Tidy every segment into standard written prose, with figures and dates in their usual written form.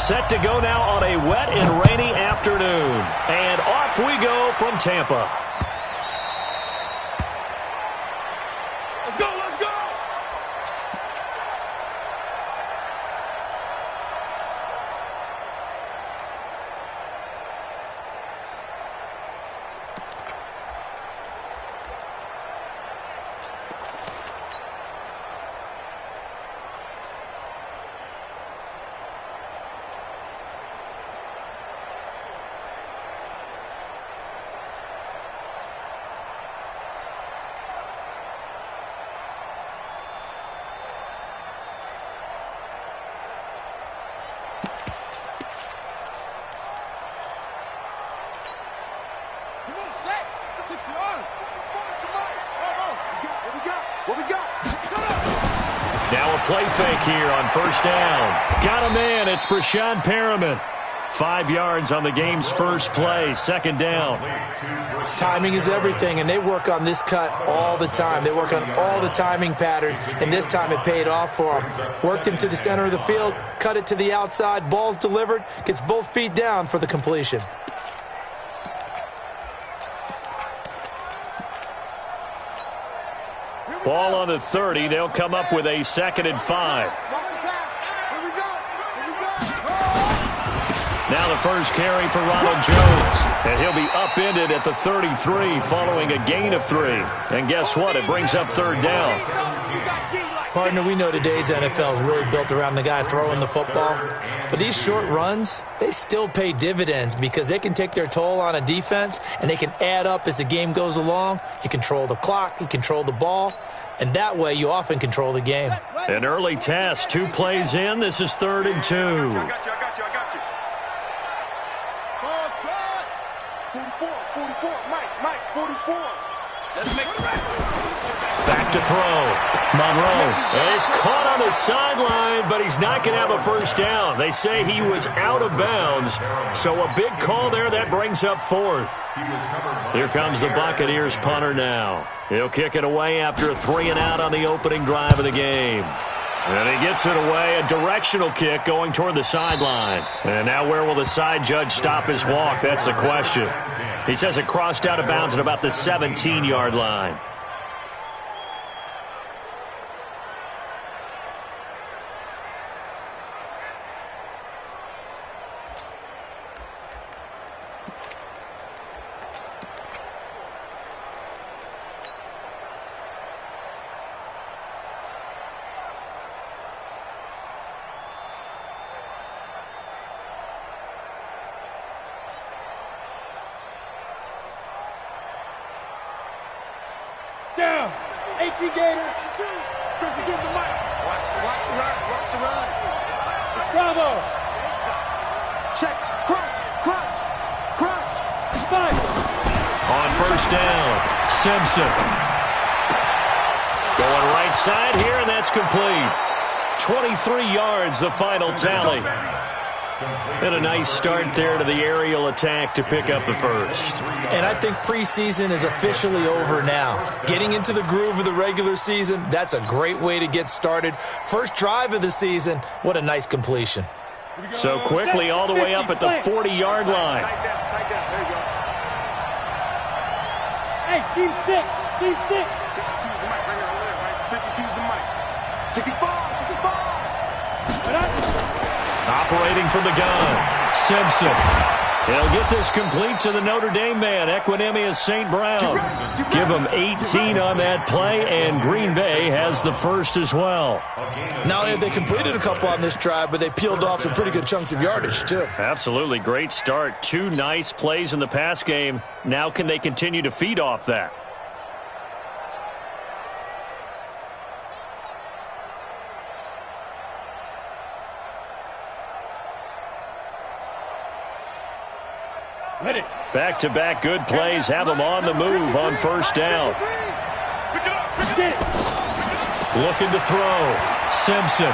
Set to go now on a wet and rainy afternoon. And off we go from Tampa. Let's go, let's go! Now a play fake here on first down. Got a man. It's Brashad Perriman. 5 yards on the game's first play. Second down. Timing is everything, and they work on this cut all the time. They work on all the timing patterns, and this time it paid off for them. Worked him to the center of the field, cut it to the outside, ball's delivered, gets both feet down for the completion. Ball on the 30. They'll come up with a 2nd and 5. Now the first carry for Ronald Jones. And he'll be upended at the 33 following a gain of 3. And guess what? It brings up 3rd down. Partner, we know today's NFL is really built around the guy throwing the football. But these short runs, they still pay dividends because they can take their toll on a defense, and they can add up as the game goes along. You control the clock, you control the ball, and that way you often control the game. An early test, 2 plays in. This is 3rd and 2. I got you. 44, Mike, 44. Let's make it right. Back to throw. Monroe is caught on the sideline, but he's not going to have a first down. They say he was out of bounds, so a big call there. That brings up 4th. Here comes the Buccaneers punter now. He'll kick it away after a 3-and-out on the opening drive of the game. And he gets it away, a directional kick going toward the sideline. And now where will the side judge stop his walk? That's the question. He says it crossed out of bounds at about the 17-yard line. Down. 18 Gator. 52 to the mic. Watch the run. Bravo. Check. Crunch. Fight. On first down, Simpson. Going right side here, and that's complete. 23 yards, the final tally. And a nice start there to the aerial attack to pick up the first. And I think preseason is officially over now. Getting into the groove of the regular season, that's a great way to get started. First drive of the season, what a nice completion. So quickly all the way up at the 40-yard line. Tight down. There you go. Hey, team 6. 52's the mic right here over there, right? 52's the mic. 65. Operating from the gun, Simpson. He'll get this complete to the Notre Dame man, Equinemius St. Brown. Give him 18 on that play, and Green Bay has the first as well. Not only have they completed a couple on this drive, but they peeled off some pretty good chunks of yardage, too. Absolutely. Great start. 2 nice plays in the pass game. Now can they continue to feed off that? Back-to-back good plays have them on the move on first down. Looking to throw. Simpson.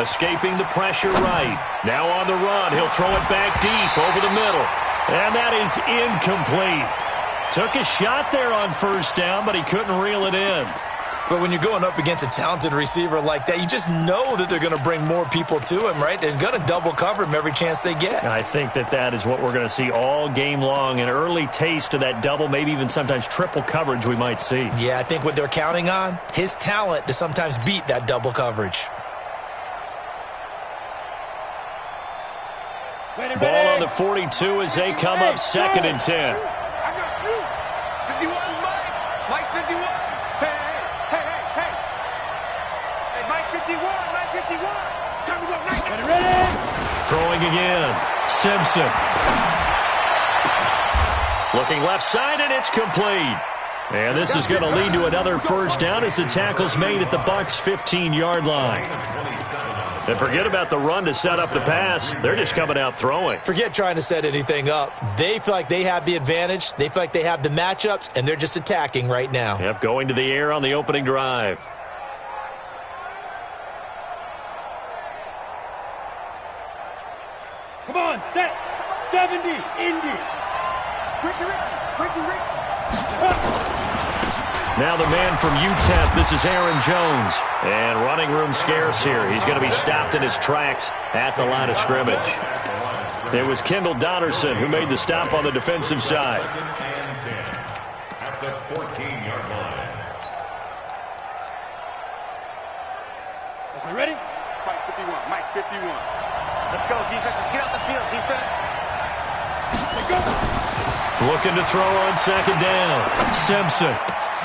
Escaping the pressure right. Now on the run. He'll throw it back deep over the middle. And that is incomplete. Took a shot there on first down, but he couldn't reel it in. But when you're going up against a talented receiver like that, you just know that they're going to bring more people to him, right? They're going to double cover him every chance they get. I think that is what we're going to see all game long, an early taste of that double, maybe even sometimes triple coverage we might see. Yeah, I think what they're counting on, his talent to sometimes beat that double coverage. Ball on the 42 as they come up 2nd and 10. I got you. 51, Mike. Mike 51. Hey. Hey, Mike 51. Mike 51. Time to go, Mike. Ready? Throwing again. Simpson. Looking left side, and it's complete. And this is going to lead to another first down as the tackle's made at the Bucs' 15-yard line. And forget about the run to set up the pass. They're just coming out throwing. Forget trying to set anything up. They feel like they have the advantage. They feel like they have the matchups, and they're just attacking right now. Yep, going to the air on the opening drive. Come on, set. 70, Indy. Ricky. Now the man from UTEP, this is Aaron Jones. And running room scarce here. He's going to be stopped in his tracks at the line of scrimmage. It was Kendall Donnerson who made the stop on the defensive side. At the 14-yard line. Okay, ready? Mike 51. Mike 51. Let's go, defense. Let's get out the field, defense. Let's go. Looking to throw on 2nd down. Simpson.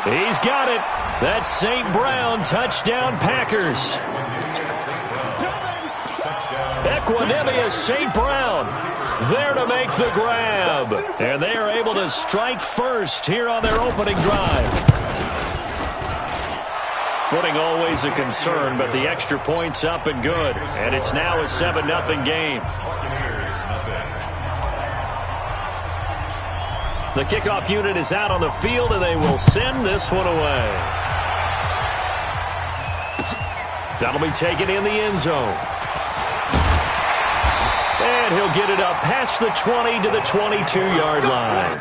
He's got it. That's St. Brown. Touchdown, Packers. Equanimous St. Brown there to make the grab. And they are able to strike first here on their opening drive. Footing always a concern, but the extra point's up and good. And it's now a 7-0 game. The kickoff unit is out on the field, and they will send this one away. That'll be taken in the end zone. And he'll get it up past the 20 to the 22-yard line.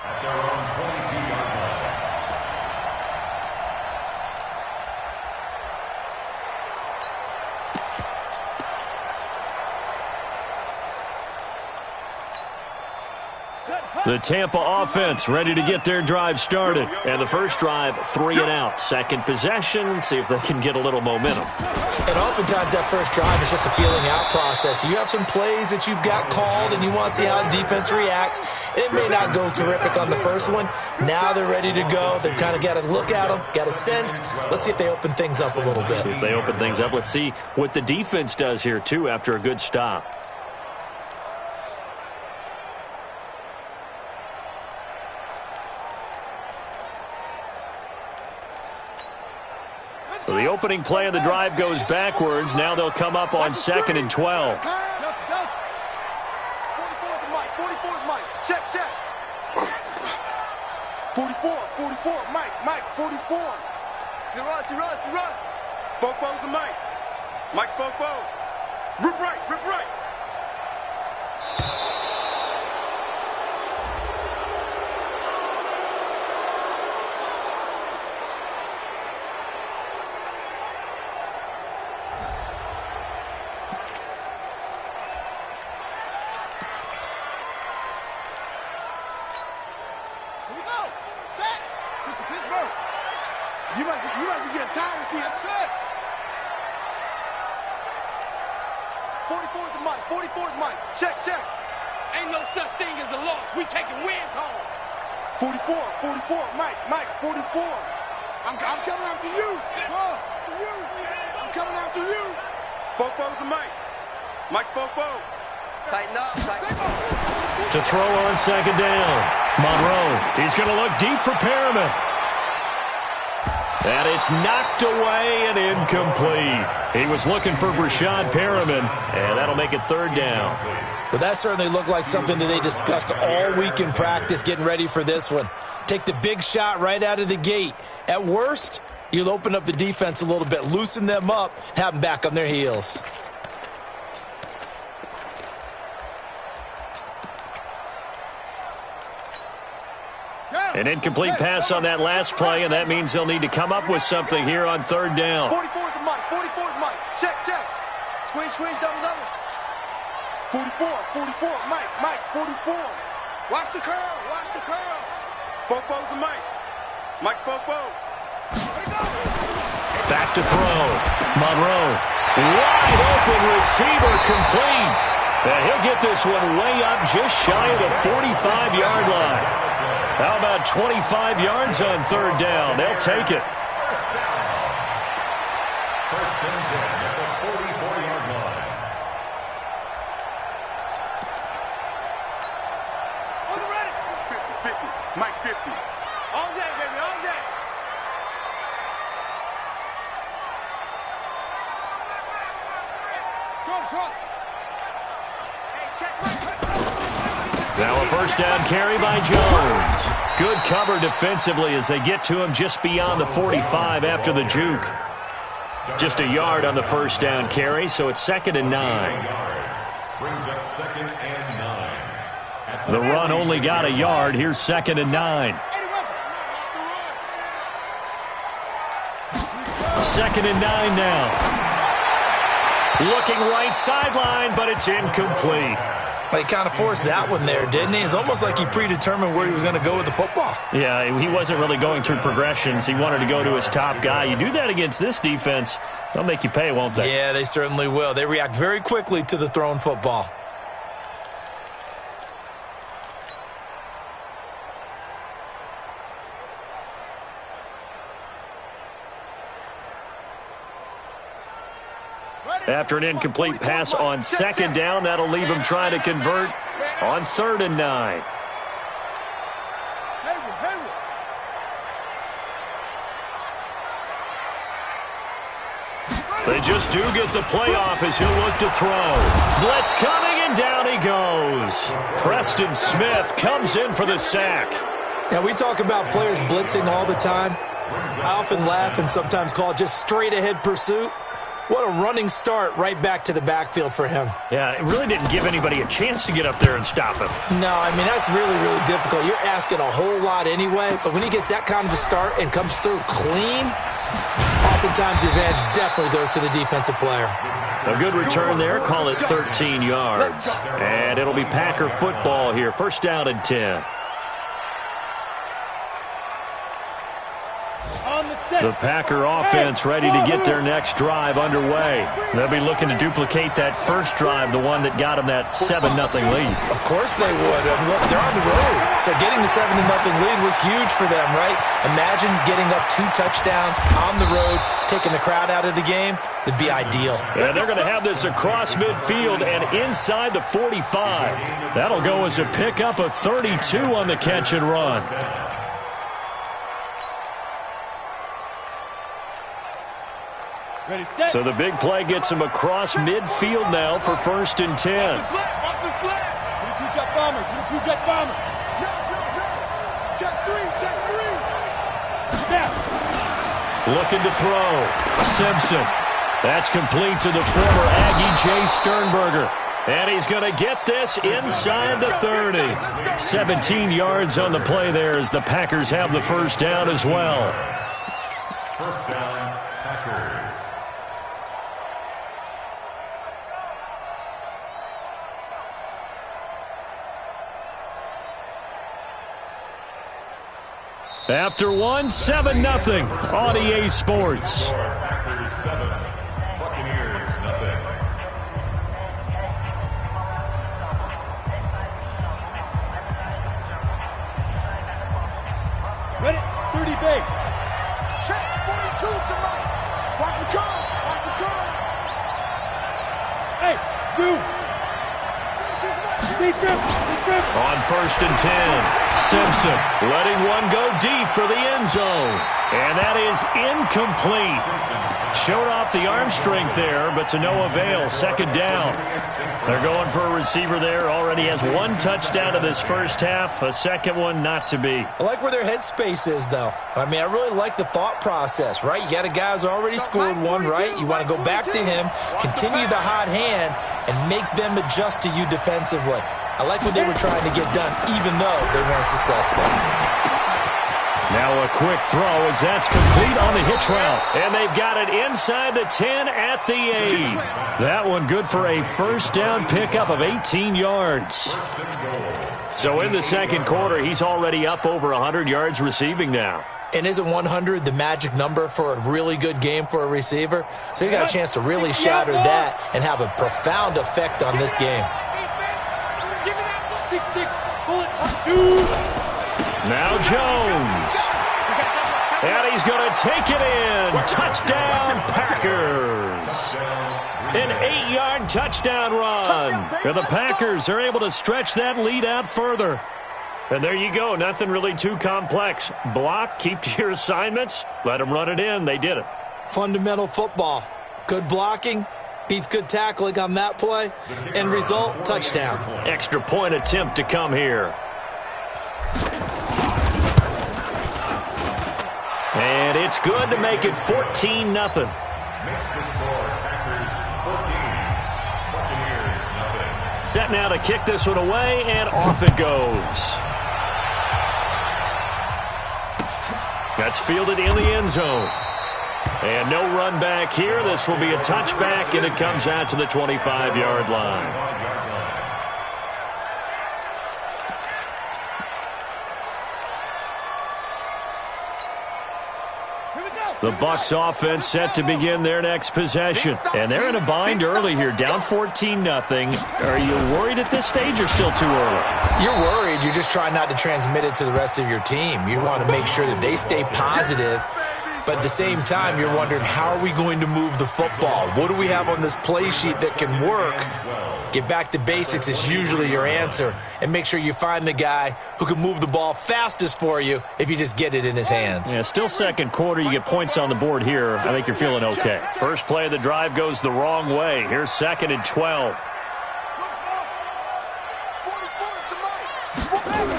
At their own 22-yard line. The Tampa offense ready to get their drive started. And the first drive, 3 and out. Second possession, see if they can get a little momentum. And oftentimes that first drive is just a feeling out process. You have some plays that you've got called and you want to see how the defense reacts. It may not go terrific on the first one. Now they're ready to go. They've kind of got to look at them, got a sense. Let's see if they open things up a little bit. See if they open things up. Let's see what the defense does here, too, after a good stop. So the opening play of the drive goes backwards. Now they'll come up on 2nd and 12. 44 is Mike. 44 is Mike. Check. 44, Mike, 44. He runs. Bobo's the Mike. Mike's Bobo. Rip right. might be getting tired of seeing check. 44 is the mic. 44 is Mike. Check, check. Ain't no such thing as a loss. We taking wins home. 44, Mike, 44. I'm coming after you. To you. I'm coming after you. Fofo's the Mike. Mike's Fofo. Tighten up, tighten up. To throw on second down. Monroe, he's going to look deep for Perriman. And it's knocked away and incomplete. He was looking for Brashad Perriman, and that'll make it third down. But that certainly looked like something that they discussed all week in practice getting ready for this one. Take the big shot right out of the gate. At worst, you'll open up the defense a little bit, loosen them up, have them back on their heels. An incomplete pass on that last play, and that means they'll need to come up with something here on third down. 44 is the Mike. 44 is Mike. Check, check. Squeeze, double. 44, Mike, 44. Watch the curls. Fofo's the Mike. Mike's Fofo. Back to throw. Monroe. Wide open receiver complete. And he'll get this one way up just shy of the 45-yard line. How about 25 yards on third down? They'll take it. First and 10 at the 44-yard line. On the ready. 50. Mike 50. All day, baby, all day. Trump. Hey, check. Now a first down carry by Jones. Good cover defensively as they get to him just beyond the 45 after the juke. Just a yard on the first down carry, so it's 2nd and 9. Brings up 2nd and 9. The run only got a yard. Here's 2nd and 9. 2nd and 9 now. Looking right sideline, but it's incomplete. He kind of forced that one there, didn't he? It's almost like he predetermined where he was going to go with the football. Yeah, he wasn't really going through progressions. He wanted to go to his top guy. You do that against this defense, they'll make you pay, won't they? Yeah, they certainly will. They react very quickly to the thrown football. After an incomplete pass on second down, that'll leave him trying to convert on 3rd and 9. They just do get the playoff as he'll look to throw. Blitz coming, and down he goes. Preston Smith comes in for the sack. Now, we talk about players blitzing all the time. I often laugh and sometimes call it just straight-ahead pursuit. What a running start right back to the backfield for him. Yeah, it really didn't give anybody a chance to get up there and stop him. No, I mean, that's really, really difficult. You're asking a whole lot anyway, but when he gets that kind of a start and comes through clean, oftentimes the advantage definitely goes to the defensive player. A good return there, call it 13 yards. And it'll be Packer football here, 1st down and 10. The Packer offense ready to get their next drive underway. They'll be looking to duplicate that first drive, the one that got them that 7-0 lead. Of course they would. I mean, look, they're on the road. So getting the 7-0 lead was huge for them, right? Imagine getting up 2 touchdowns on the road, taking the crowd out of the game. It'd be ideal. And they're going to have this across midfield and inside the 45. That'll go as a pickup of 32 on the catch and run. So the big play gets him across midfield now for 1st and 10. Watch the sled. 22 jet bomber. Check 3. Looking to throw. Simpson. That's complete to the former Aggie Jay Sternberger. And he's going to get this inside the 30. 17 yards on the play there as the Packers have the first down as well. First down, Packers. After one, 7-0 on EA Sports. Packers 7, Buccaneers nothing. Ready? 30 base. Check. 42 to Mike. Watch the curve. Watch the curve. Hey, two. Defense. On 1st and 10, Simpson letting one go deep for the end zone. And that is incomplete. Showed off the arm strength there, but to no avail. 2nd down. They're going for a receiver there. Already has 1 touchdown in this first half. A second one not to be. I like where their headspace is, though. I mean, I really like the thought process, right? You got a guy who's already scored one, right? You want to go back to him, continue the hot hand, and make them adjust to you defensively. I like what they were trying to get done, even though they weren't successful. Now a quick throw as that's complete on the hitch route. And they've got it inside the 10 at the 8. That one good for a first down pickup of 18 yards. So in the second quarter, he's already up over 100 yards receiving now. And isn't 100 the magic number for a really good game for a receiver? So he got a chance to really shatter that and have a profound effect on this game. 6-6. Bullet. Shoot. Now Jones. And he's going to take it in. Touchdown, Packers. An 8-yard touchdown run. And the Packers are able to stretch that lead out further. And there you go. Nothing really too complex. Block, keep to your assignments, let them run it in. They did it. Fundamental football. Good blocking. Beats good tackling on that play. End result, touchdown. Extra point attempt to come here. And it's good to make it 14-0. Makes the score Packers 14, Buccaneers nothing. Set now to kick this one away, and off it goes. That's fielded in the end zone. And no run back here. This will be a touchback, and it comes out to the 25-yard line. The Bucs offense set to begin their next possession. And they're in a bind early here, down 14-0. Are you worried at this stage or still too early? You're worried. You're just trying not to transmit it to the rest of your team. You want to make sure that they stay positive. But at the same time, you're wondering, how are we going to move the football? What do we have on this play sheet that can work? Get back to basics is usually your answer. And make sure you find the guy who can move the ball fastest for you if you just get it in his hands. Yeah, still second quarter. You get points on the board here. I think you're feeling okay. First play of the drive goes the wrong way. Here's 2nd and 12.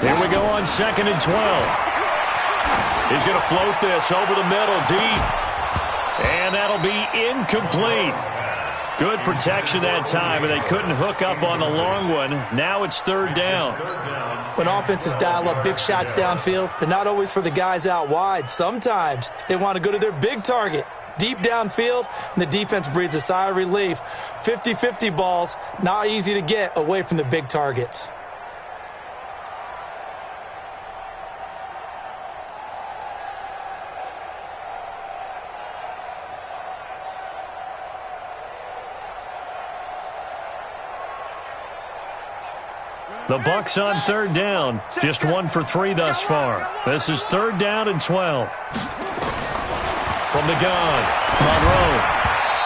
Here we go on 2nd and 12. He's going to float this over the middle deep. And that'll be incomplete. Good protection that time, and they couldn't hook up on the long one. Now it's 3rd down. When offenses dial up big shots downfield, they're not always for the guys out wide. Sometimes they want to go to their big target, deep downfield, and the defense breathes a sigh of relief. 50-50 balls, not easy to get away from the big targets. The Bucs on 3rd down. Just 1 for 3 thus far. This is 3rd down and 12. From the gun, Monroe.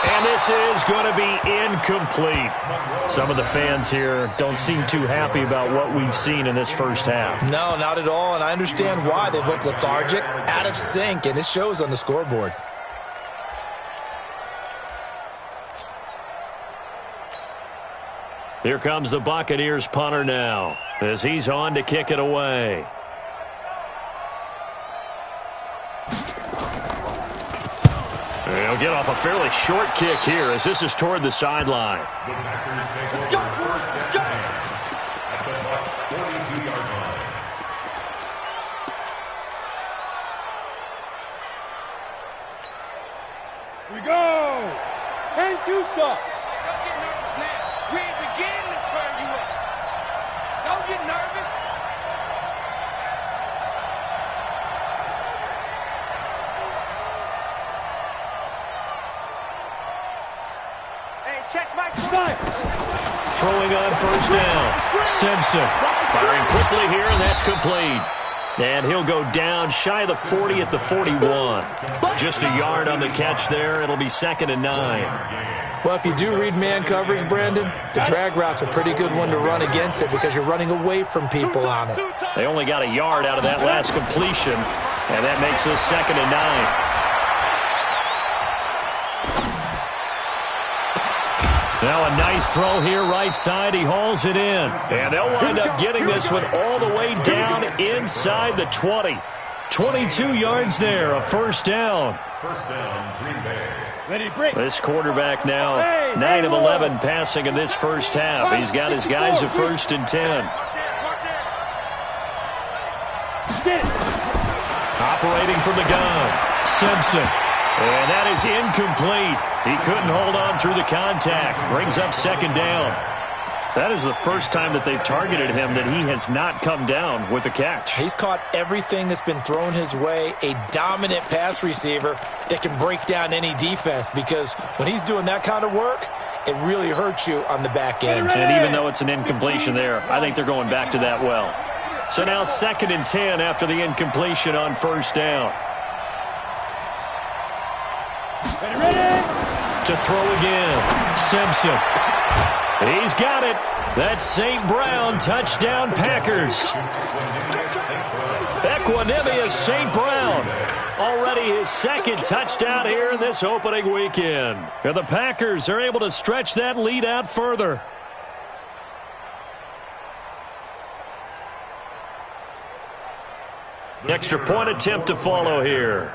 And this is going to be incomplete. Some of the fans here don't seem too happy about what we've seen in this first half. No, not at all, and I understand why. They look lethargic, out of sync, and it shows on the scoreboard. Here comes the Buccaneers punter now as he's on to kick it away. He'll get off a fairly short kick here as this is toward the sideline. Let's go. Let's go. At the Bucs 42-yard line. Here we go. 10-2 suck. Don't get nervous now. We ain't beginning to turn you up. Don't get nervous. throwing on first down. Simpson firing quickly here, and that's complete. And he'll go down shy of the 40 at the 41. Just a yard on the catch there. It'll be 2nd and 9. Well, if you do read man coverage, Brandon, the drag route's a pretty good one to run against it because you're running away from people on it. They only got a yard out of that last completion, and that makes this 2nd and 9. Now a nice throw here right side. He hauls it in. And they'll wind up getting this one all the way down inside the 20. 22 yards there, a first down. First down, Green Bay. Ready, break. This quarterback now 9 of 11 passing in this first half. He's got his guys at 1st and 10. Operating from the gun, Simpson. And that is incomplete. He couldn't hold on through the contact. Brings up 2nd down. That is the first time that they've targeted him that he has not come down with a catch. He's caught everything that's been thrown his way. A dominant pass receiver that can break down any defense, because when he's doing that kind of work, it really hurts you on the back end. And even though it's an incompletion there, I think they're going back to that well. So now 2nd and 10 after the incompletion on first down. To throw again, Simpson. He's got it. That's St. Brown, touchdown Packers. Equanimous St. Brown. Already his 2nd touchdown here in this opening weekend. And the Packers are able to stretch that lead out further. Extra point attempt to follow here.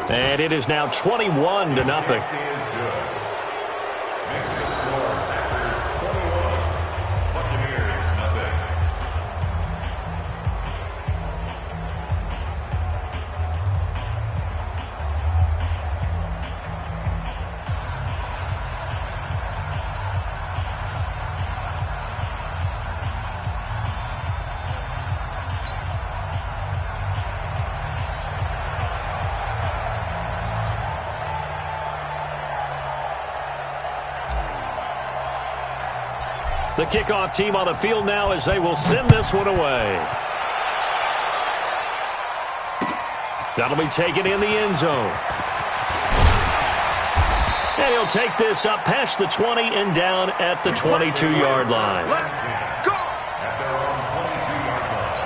And it is now 21-0. The kickoff team on the field now as they will send this one away. That'll be taken in the end zone. And he'll take this up past the 20 and down at the 22-yard line. At their own 22-yard line.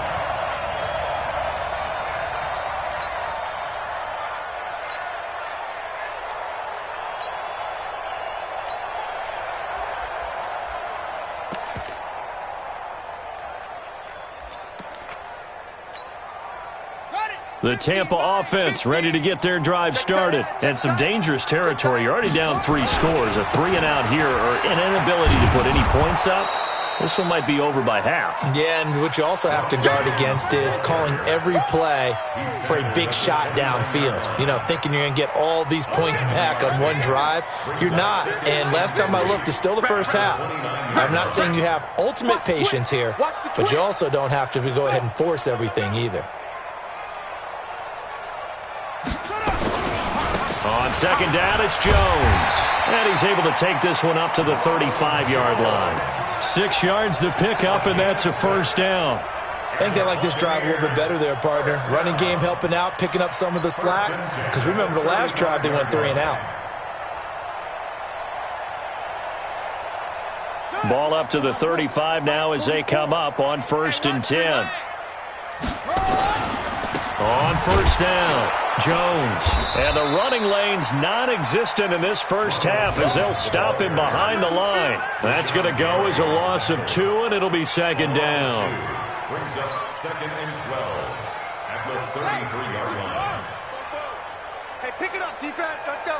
The Tampa offense ready to get their drive started. And some dangerous territory. You're already down 3 scores. A 3-and-out here, or an inability to put any points up. This one might be over by half. Yeah, and what you also have to guard against is calling every play for a big shot downfield. You know, thinking you're going to get all these points back on one drive. You're not. And last time I looked, it's still the first half. I'm not saying you have ultimate patience here, but you also don't have to go ahead and force everything either. On 2nd down, it's Jones. And he's able to take this one up to the 35-yard line. 6 yards the pickup, and that's a first down. I think they like this drive a little bit better there, partner. Running game helping out, picking up some of the slack. Because remember, the last drive, they went 3-and-out. Ball up to the 35 now as they come up on 1st and 10. On first down, Jones. And the running lane's non-existent in this first half as they'll stop him behind the line. That's going to go as a loss of 2, and it'll be 2nd down. Brings up 2nd and 12 at the 33-yard line. Hey, pick it up, defense. Let's go.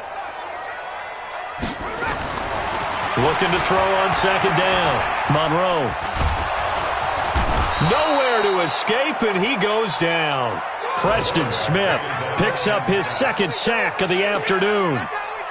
Looking to throw on 2nd down. Monroe. Nowhere to escape, and he goes down. Preston Smith picks up his 2nd sack of the afternoon.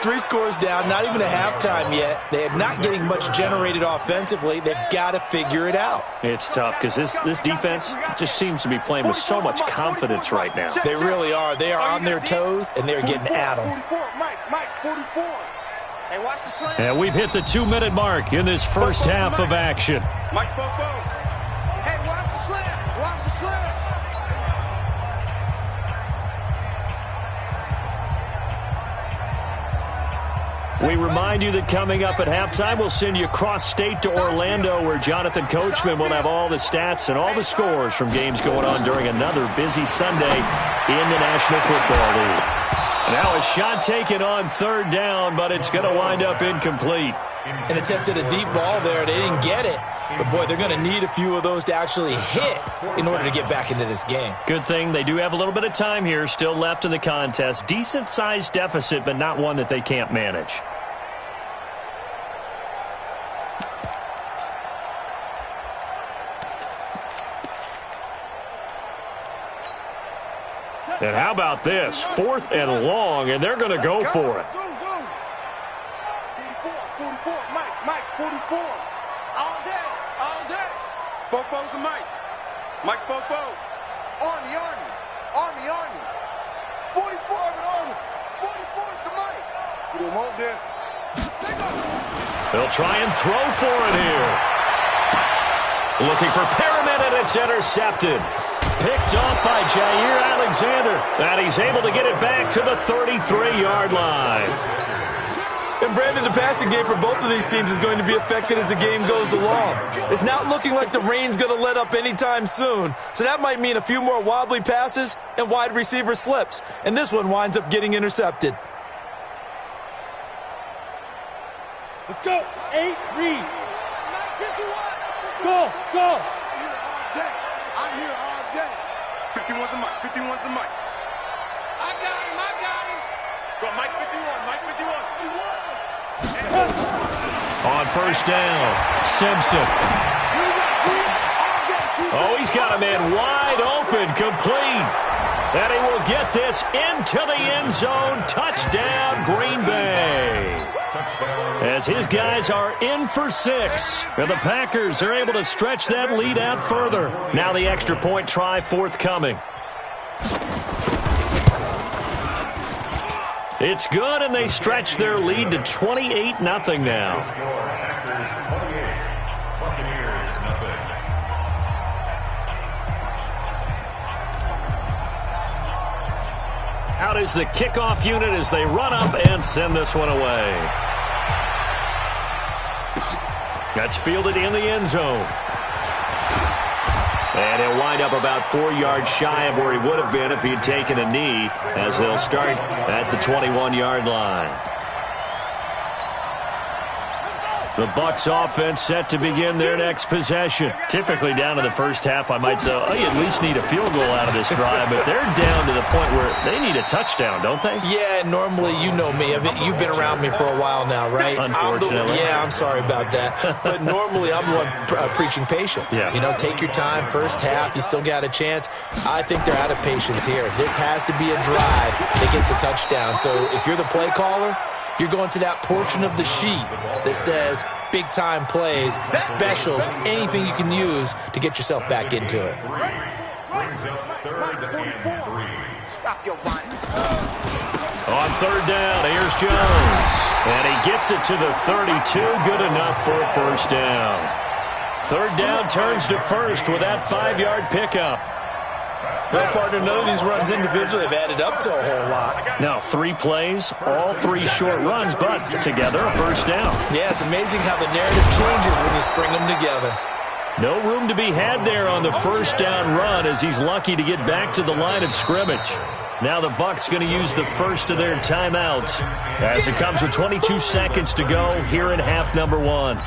3 scores down, not even a halftime yet. They are not getting much generated offensively. They've got to figure it out. It's tough because this defense just seems to be playing with so much confidence right now. They really are. They are on their toes, and they're getting at them. Mike, 44. Hey, watch the slam. And we've hit the 2-minute mark in this first half of action. Mike, hey, watch the slam. Watch the slam. We remind you that coming up at halftime, we'll send you cross-state to Orlando, where Jonathan Coachman will have all the stats and all the scores from games going on during another busy Sunday in the National Football League. Now a shot taken on 3rd down, but it's going to wind up incomplete. And attempted a deep ball there. They didn't get it. But, boy, they're going to need a few of those to actually hit in order to get back into this game. Good thing they do have a little bit of time here still left in the contest. Decent-sized deficit, but not one that they can't manage. And how about this? 4th and long, and they're going to go for it. 44, Mike, 44. All day. Fofo's the Mike. Mike's Fofo. Army. 44 of an Army. 44 is the Mike. We don't want this. They'll try and throw for it here. Looking for Perriman, and it's intercepted. Picked off by Jair Alexander. And he's able to get it back to the 33-yard line. And, Brandon, the passing game for both of these teams is going to be affected as the game goes along. It's not looking like the rain's going to let up anytime soon. So that might mean a few more wobbly passes and wide receiver slips. And this one winds up getting intercepted. Let's go. 8, read. Go. I'm here all day. 51's the Mike. 51's the Mike. I got him. Go, Mike 51. On 1st down, Simpson. Oh, he's got a man wide open, complete. And he will get this into the end zone. Touchdown, Green Bay. As his guys are in for 6. And the Packers are able to stretch that lead out further. Now the extra point try forthcoming. It's good, and they stretch their lead to 28-0 now. Out is the kickoff unit as they run up and send this one away. That's fielded in the end zone. And he'll wind up about 4 yards shy of where he would have been if he had taken a knee, as they'll start at the 21-yard line. The Bucs offense set to begin their next possession. Typically down to the first half, I might say, oh, you at least need a field goal out of this drive, but they're down to the point where they need a touchdown, don't they? Yeah, normally, you know me. I mean, you've been around me for a while now, right? Unfortunately. I'm sorry about that. But normally, I'm the one preaching patience. Yeah. You know, take your time. First half, you still got a chance. I think they're out of patience here. This has to be a drive that gets a touchdown. So if you're the play caller, you're going to that portion of the sheet that says big-time plays, specials, anything you can use to get yourself back into it. Stop your body. On 3rd down, here's Jones. And he gets it to the 32. Good enough for a 1st down. 3rd down turns to 1st with that 5-yard pickup. Well, partner, none of these runs individually have added up to a whole lot. Now, 3 plays, all 3 short runs, but together a 1st down. Yeah, it's amazing how the narrative changes when you string them together. No room to be had there on the 1st down run, as he's lucky to get back to the line of scrimmage. Now the Bucs going to use the first of their timeouts as it comes with 22 seconds to go here in half number 1.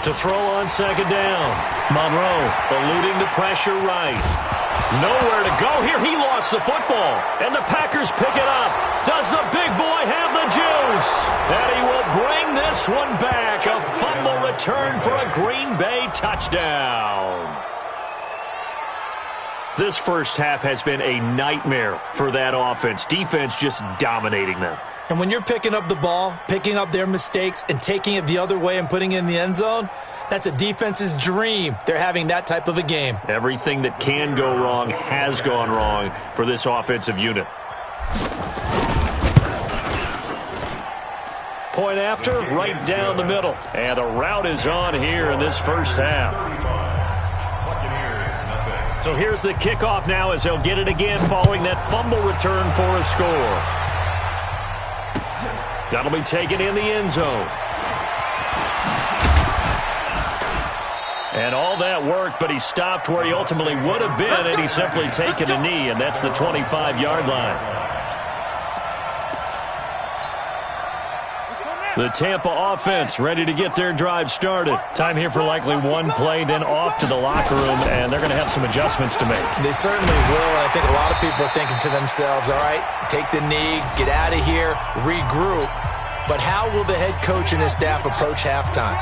To throw on 2nd down. Monroe eluding the pressure right. Nowhere to go here. He lost the football. And the Packers pick it up. Does the big boy have the juice? And he will bring this one back. A fumble return for a Green Bay touchdown. This first half has been a nightmare for that offense. Defense just dominating them. And when you're picking up the ball, picking up their mistakes, and taking it the other way and putting it in the end zone, that's a defense's dream. They're having that type of a game. Everything that can go wrong has gone wrong for this offensive unit. Point after, right down the middle. And the route is on here in this first half. So here's the kickoff now as they'll get it again following that fumble return for a score. That'll be taken in the end zone. And all that worked, but he stopped where he ultimately would have been, and he's simply taken a knee, and that's the 25-yard line. The Tampa offense ready to get their drive started. Time here for likely one play, then off to the locker room, and they're going to have some adjustments to make. They certainly will, and I think a lot of people are thinking to themselves, all right, take the knee, get out of here, regroup. But how will the head coach and his staff approach halftime?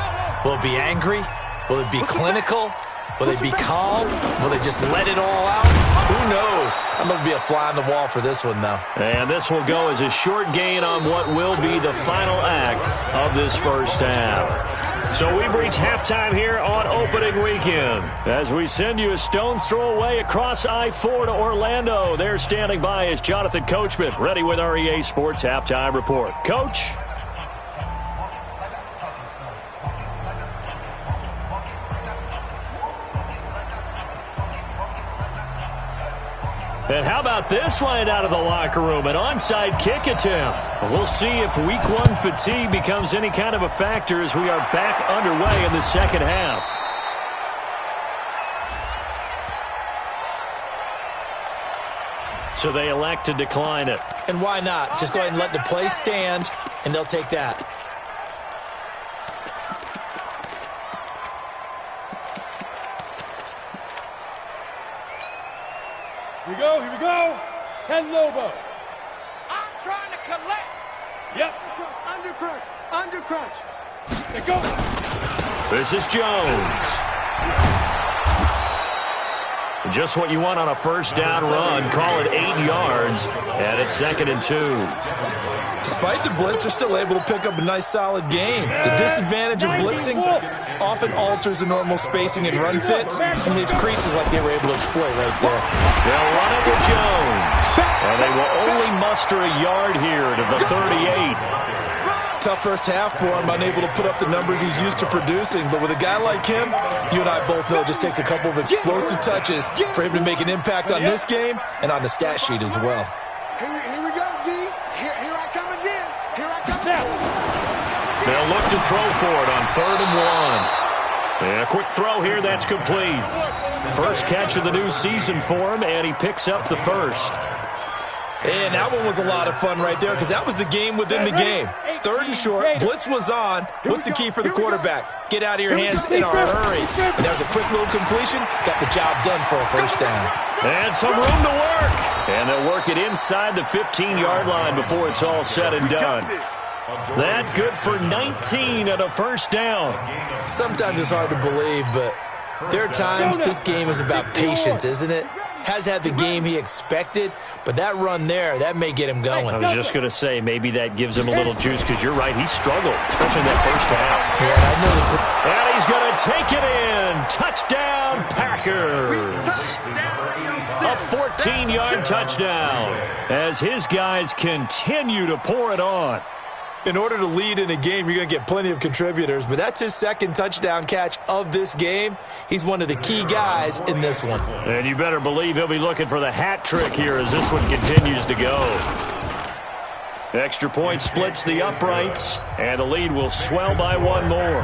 Will it be angry? Will it be clinical? Will they be calm? Will they just let it all out? Who knows? I'm going to be a fly on the wall for this one, though. And this will go as a short gain on what will be the final act of this first half. So we've reached halftime here on opening weekend. As we send you a stone's throw away across I-4 to Orlando. There standing by is Jonathan Coachman, ready with our EA Sports Halftime Report. Coach? And how about this line out of the locker room? An onside kick attempt. We'll see if week one fatigue becomes any kind of a factor as we are back underway in the second half. So they elect to decline it. And why not? Just go ahead and let the play stand, and they'll take that. Here we go. 10 Lobo. I'm trying to collect. Yep. Under crunch. Let go. This is Jones. Just what you want on a first down run. Call it 8 yards, and it's 2nd and 2. Despite the blitz, they're still able to pick up a nice, solid game. The disadvantage of blitzing often alters the normal spacing and run fits, and leaves creases like they were able to exploit right there. They'll run it with Jones, and they will only muster a yard here to the 38. Tough first half for him, unable to put up the numbers he's used to producing. But with a guy like him, you and I both know it just takes a couple of explosive touches for him to make an impact on this game and on the stat sheet as well. Here we go, D. Here I come again. Here I come again. They'll look to throw for it on 3rd and 1. And a quick throw here, that's complete. First catch of the new season for him, and he picks up the first. And that one was a lot of fun right there because that was the game within the game. 3rd and short, blitz was on. What's the key for the quarterback? Get out of your hands in a hurry. And that was a quick little completion. Got the job done for a first down. And some room to work. And they'll work it inside the 15-yard line before it's all said and done. That good for 19 and a first down. Sometimes it's hard to believe, but there are times this game is about patience, isn't it? Has had the game he expected, but that run there, that may get him going. I was just going to say, maybe that gives him a little juice, because you're right, he struggled, especially in that first half. Yeah, I know. And he's going to take it in. Touchdown, Packers. A 14-yard touchdown as his guys continue to pour it on. In order to lead in a game, you're going to get plenty of contributors, but that's his 2nd touchdown catch of this game. He's one of the key guys in this one. And you better believe he'll be looking for the hat trick here as this one continues to go. Extra point splits the uprights, and the lead will swell by one more.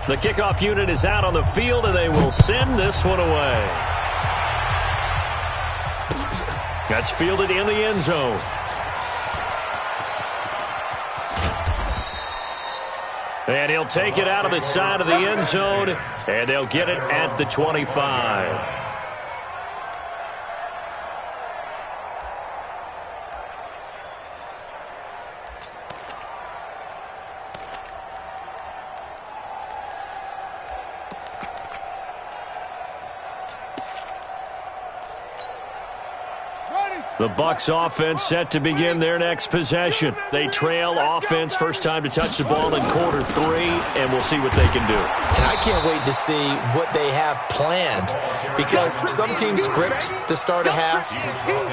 The kickoff unit is out on the field, and they will send this one away. That's fielded in the end zone. And he'll take it out of the side of the end zone, and they'll get it at the 25. The Bucs offense set to begin their next possession. They trail offense, first time to touch the ball in quarter 3, and we'll see what they can do. And I can't wait to see what they have planned, because some teams script to start a half.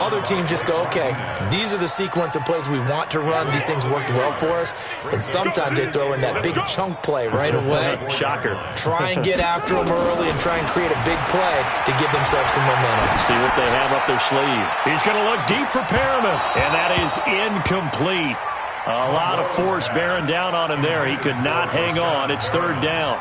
Other teams just go, okay, these are the sequence of plays we want to run. These things worked well for us. And sometimes they throw in that big chunk play right away. Shocker. Try and get after them early and try and create a big play to give themselves some momentum. See what they have up their sleeve. He's going to look deep for Perriman, and that is incomplete. A lot of force bearing down on him there. He could not hang on. It's third down.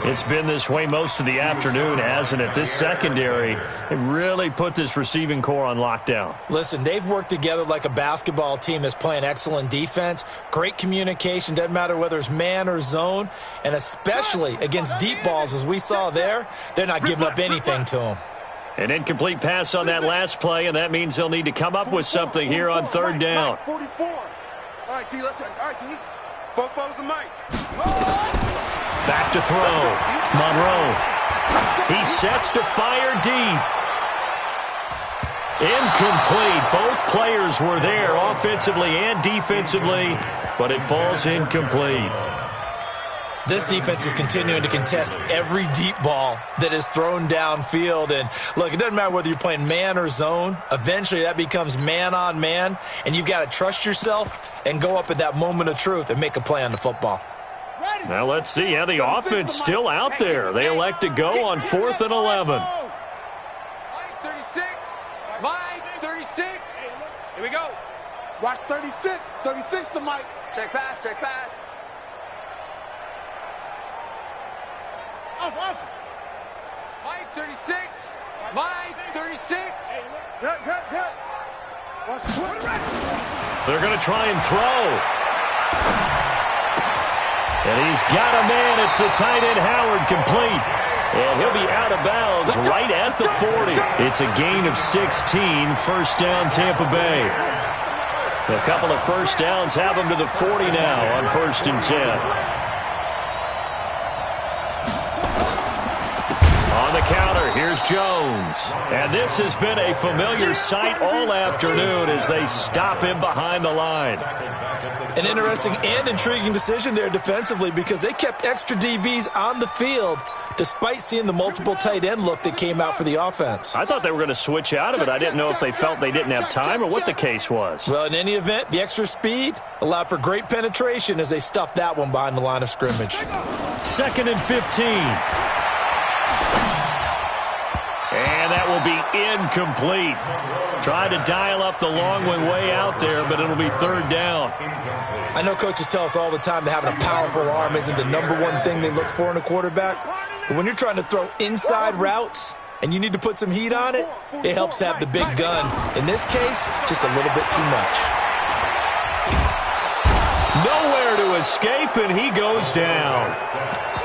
It's been this way most of the afternoon, hasn't it? This secondary really put this receiving core on lockdown. Listen, they've worked together like a basketball team that's playing excellent defense. Great communication. Doesn't matter whether it's man or zone. And especially against deep balls, as we saw there, they're not giving up anything to them. An incomplete pass on that last play, and that means they'll need to come up with something here on third down. 44. All right, T, let's all right, T. Fo's and Mike. Back to throw. Monroe. He sets to fire deep. Incomplete. Both players were there offensively and defensively, but it falls incomplete. This defense is continuing to contest every deep ball that is thrown downfield. And, look, it doesn't matter whether you're playing man or zone. Eventually that becomes man on man, and you've got to trust yourself and go up at that moment of truth and make a play on the football. Now let's see how the offense still out there. They elect to go on 4th and 11. Mike 36. Mike 36. Here we go. Watch 36. 36 to Mike. Check pass, check pass. Off. Mike 36. Mike 36. Good. Watch the They're going to try and throw. And he's got a man. It's the tight end Howard, complete. And he'll be out of bounds right at the 40. It's a gain of 16, first down Tampa Bay. A couple of first downs have them to the 40 now on 1st and 10. On the counter, here's Jones. And this has been a familiar sight all afternoon as they stop him behind the line. An interesting and intriguing decision there defensively, because they kept extra DBs on the field despite seeing the multiple tight end look that came out for the offense. I thought they were going to switch out of it. I didn't know if they felt they didn't have time or what the case was. Well, in any event, the extra speed allowed for great penetration as they stuffed that one behind the line of scrimmage. 2nd and 15. And that will be incomplete. Tried to dial up the long one way out there, but it'll be 3rd down. I know coaches tell us all the time that having a powerful arm isn't the #1 thing they look for in a quarterback. But when you're trying to throw inside routes and you need to put some heat on it, it helps to have the big gun. In this case, just a little bit too much. Nowhere to escape, and he goes down.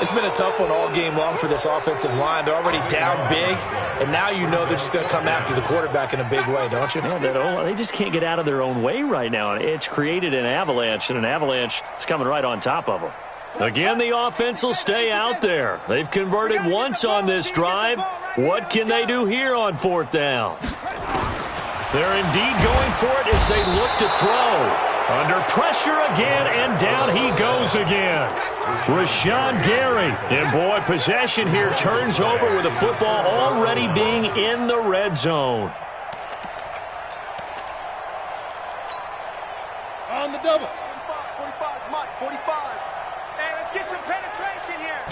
It's been a tough one all game long for this offensive line. They're already down big, and now you know they're just going to come after the quarterback in a big way, don't you? Yeah, they just can't get out of their own way right now. It's created an avalanche, and an avalanche is coming right on top of them. Again, the offense will stay out there. They've converted once on this drive. What can they do here on 4th down? They're indeed going for it as they look to throw. Under pressure again, and down he goes again. Rashawn Gary. And, boy, possession here turns over with the football already being in the red zone. On the double. 45, Mike, 45. Hey, let's get some penetration here.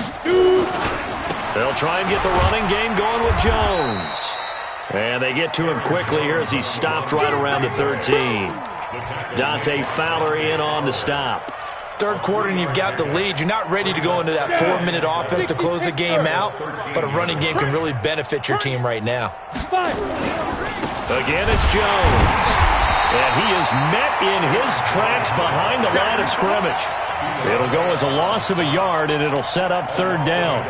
They'll try and get the running game going with Jones. And they get to him quickly here as he's stopped right around the 13. Dante Fowler in on the stop. Third quarter and you've got the lead. You're not ready to go into that 4-minute offense to close the game out, but a running game can really benefit your team right now. Again, it's Jones. And he is met in his tracks behind the line of scrimmage. It'll go as a loss of a yard, and it'll set up 3rd down.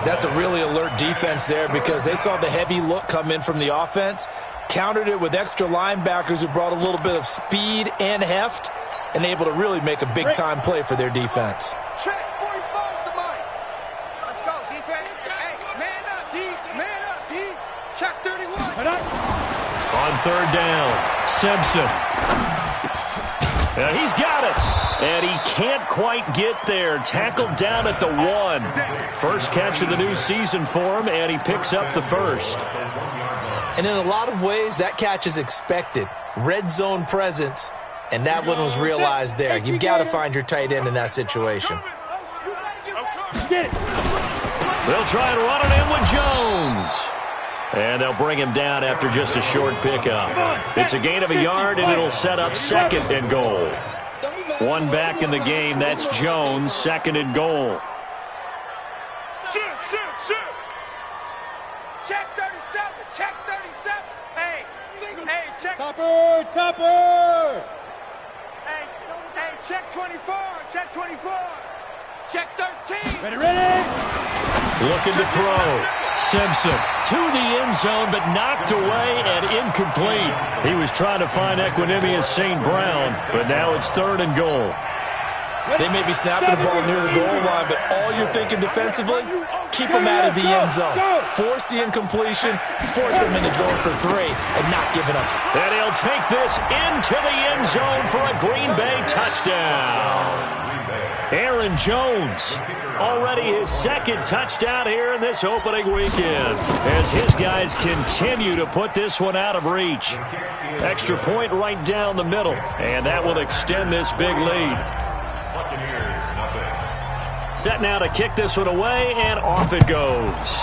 That's a really alert defense there, because they saw the heavy look come in from the offense, countered it with extra linebackers who brought a little bit of speed and heft, and able to really make a big-time play for their defense. Check 45 to Mike. Let's go, defense. Hey, man up, D. Man up, D. Check 31. On third down, Simpson. And he's got it. And he can't quite get there. Tackled down at the 1. First catch of the new season for him, and he picks up the first. And in a lot of ways, that catch is expected. Red zone presence, and that one was realized there. You've got to find your tight end in that situation. They'll try and run it in with Jones. And they'll bring him down after just a short pickup. It's a gain of a yard, and it'll set up second and goal. One back in the game. That's Jones, second and goal. Shoot. Check 37. Check 37. Hey, check. Topper. Hey, check 24. Check 24. Check 13. Ready. Looking to throw. Simpson to the end zone, but knocked away and incomplete. He was trying to find Equanimous St. Brown, but now it's third and goal. They may be snapping the ball near the goal line, but all you're thinking defensively, keep them out of the end zone. Force the incompletion, force them into going for 3, and not giving up. And he'll take this into the end zone for a Green Bay touchdown. Aaron Jones, already his second touchdown here in this opening weekend, as his guys continue to put this one out of reach. Extra point right down the middle, and that will extend this big lead. Set now to kick this one away, and off it goes.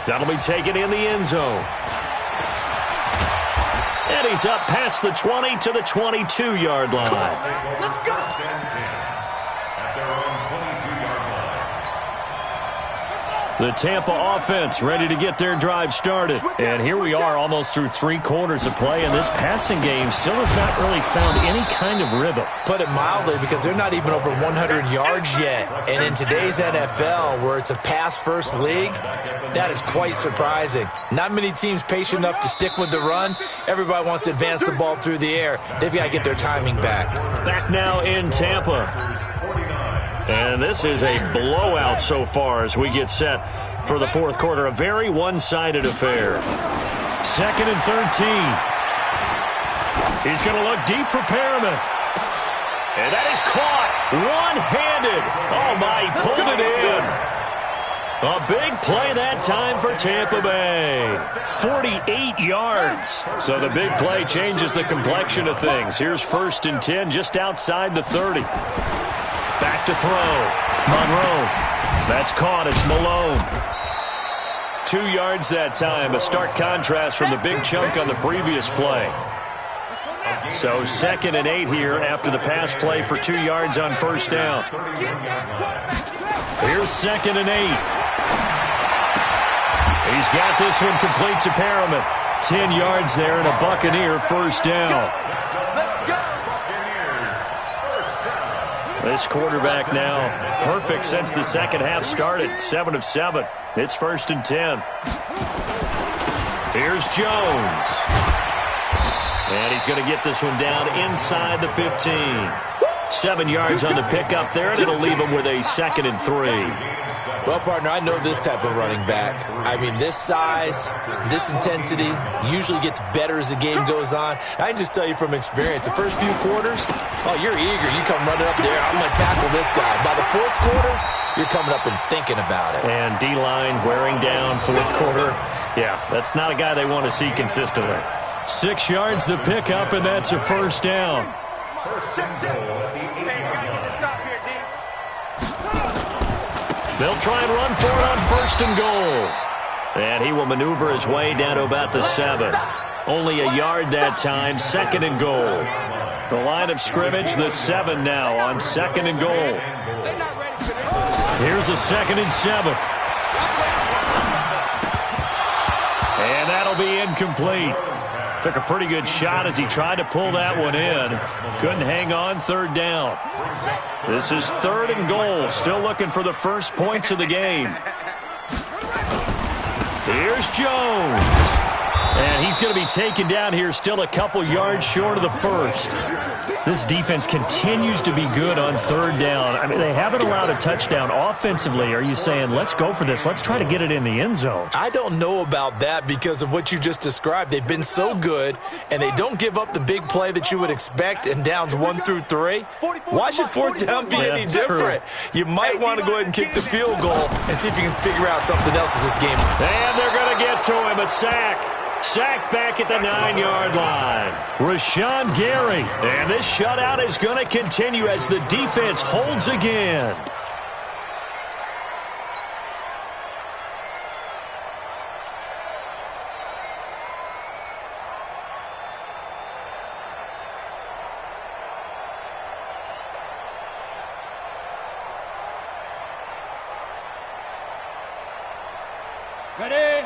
That'll be taken in the end zone. And he's up past the 20 to the 22-yard line. Let's go. The Tampa offense ready to get their drive started. And here we are almost through 3 quarters of play, and this passing game still has not really found any kind of rhythm. Put it mildly, because they're not even over 100 yards yet. And in today's NFL, where it's a pass-first league, that is quite surprising. Not many teams patient enough to stick with the run. Everybody wants to advance the ball through the air. They've got to get their timing back. Back now in Tampa. And this is a blowout so far as we get set for the fourth quarter. A very one-sided affair. Second and 13. He's going to look deep for Perriman. And that is caught one-handed. Oh, my, he pulled it in. A big play that time for Tampa Bay. 48 yards. So the big play changes the complexion of things. Here's first and 10 just outside the 30. Back to throw. Monroe. That's caught. It's Malone. 2 yards that time. A stark contrast from the big chunk on the previous play. So second and 8 here after the pass play for 2 yards on first down. Here's second and 8. He's got this one complete to Perriman. 10 yards there and a Buccaneer first down. This quarterback now perfect since the second half started. 7 of 7. It's first and 10. Here's Jones. And he's going to get this one down inside the 15. 7 yards on the pickup there, and it'll leave him with a second and 3. Well, partner, I know this type of running back. I mean, this size, this intensity usually gets better as the game goes on. I can just tell you from experience, the first few quarters, oh, you're eager. You come running up there, I'm going to tackle this guy. By the fourth quarter, you're coming up and thinking about it. And D-line wearing down fourth quarter. Yeah, that's not a guy they want to see consistently. 6 yards the pickup, and that's a first down. They'll try and run for it on first and goal. And he will maneuver his way down to about the 7. Only a yard that time, second and goal. The line of scrimmage, the 7 now on second and goal. Here's a second and 7. And that'll be incomplete. Took a pretty good shot as he tried to pull that one in. Couldn't hang on, third down. This is third and goal. Still looking for the first points of the game. Here's Jones. And he's going to be taken down here still a couple yards short of the first. This defense continues to be good on third down. I mean, they haven't allowed a touchdown offensively. Are you saying, let's go for this? Let's try to get it in the end zone. I don't know about that because of what you just described. They've been so good, and they don't give up the big play that you would expect in downs 1 through 3. Why should fourth down be any different? True. You might want to go ahead and kick the field goal and see if you can figure out something else as this game. And they're going to get to him, a sack. Sacked back at the 9-yard line. Rashawn Gary. And this shutout is going to continue as the defense holds again.